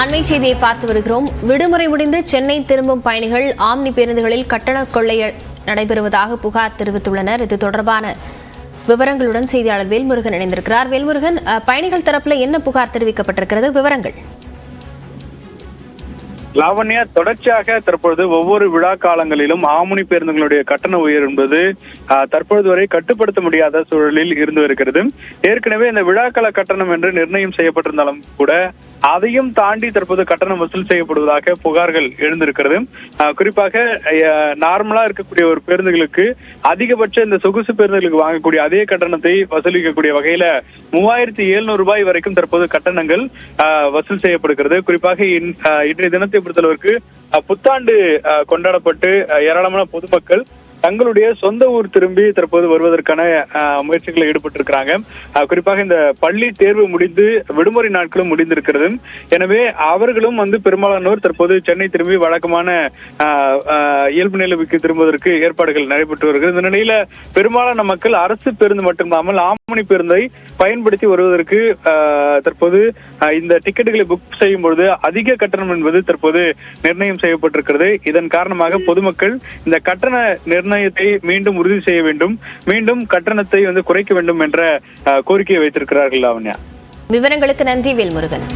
அண்மை செய்தியை பார்த்து வருகிறோம். விடுமுறை முடிந்து சென்னை திரும்பும் பயணிகள் ஆம்னி பேருந்துகளில் கட்டண கொள்ளை நடைபெறுவதாக புகார் தெரிவித்துள்ளனர். இது தொடர்பான விவரங்களுடன் செய்தியாளர் வேல்முருகன் இணைந்திருக்கிறார். வேல்முருகன், பயணிகள் தரப்புல என்ன புகார் தெரிவிக்கப்பட்டிருக்கிறது? விவரங்கள். லாவண்யா, தொடர்ச்சியாக தற்பொழுது ஒவ்வொரு விழா காலங்களிலும் ஆம்னி பேருந்துகளுடைய கட்டண உயர்வு என்பது தற்பொழுது வரை கட்டுப்படுத்த முடியாத சூழலில் இருந்து வருகிறது. ஏற்கனவே இந்த விழாக்கால கட்டணம் என்று நிர்ணயம் செய்யப்பட்டிருந்தாலும் கூட அதையும் தாண்டி தற்போது கட்டணம் வசூல் செய்யப்படுவதாக புகார்கள் எழுந்திருக்கிறது. குறிப்பாக நார்மலா இருக்கக்கூடிய ஒரு பேருந்துகளுக்கு அதிகபட்ச இந்த சொகுசு பேருந்துகளுக்கு வாங்கக்கூடிய அதே கட்டணத்தை வசூலிக்கக்கூடிய வகையில 3700 ரூபாய் வரைக்கும் தற்போது கட்டணங்கள் வசூல் செய்யப்படுகிறது. குறிப்பாக இன்றைய தினத்தை பொறுத்தளவிற்கு புத்தாண்டு கொண்டாடப்பட்டு ஏராளமான பொதுமக்கள் தங்களுடைய சொந்த ஊர் திரும்பி தற்போது வருவதற்கான முயற்சிகளில் ஈடுபட்டிருக்கிறாங்க. குறிப்பாக இந்த பள்ளி தேர்வு முடிந்து விடுமுறை நாட்களும் முடிந்திருக்கிறது. எனவே அவர்களும் பெரும்பாலானோர் தற்போது சென்னை திரும்பி வழக்கமான இயல்பு நிலைக்கு திரும்புவதற்கு ஏற்பாடுகள் நடைபெற்று வருகிறது. இந்த நிலையில பெரும்பாலான மக்கள் அரசு பேருந்து மட்டுமில்லாமல் ஆம்னி பேருந்தை பயன்படுத்தி வருவதற்கு தற்போது இந்த டிக்கெட்டுகளை புக் செய்யும் பொழுது அதிக கட்டணம் என்பது தற்போது நிர்ணயம் செய்யப்பட்டிருக்கிறது. இதன் காரணமாக பொதுமக்கள் இந்த கட்டண நிர்ணயத்தை மீண்டும் உறுதி செய்ய வேண்டும், மீண்டும் கட்டணத்தை குறைக்க வேண்டும் என்ற கோரிக்கையை வைத்திருக்கிறார்கள். லாவண்யா, விவரங்களுக்கு நன்றி வேல்முருகன்.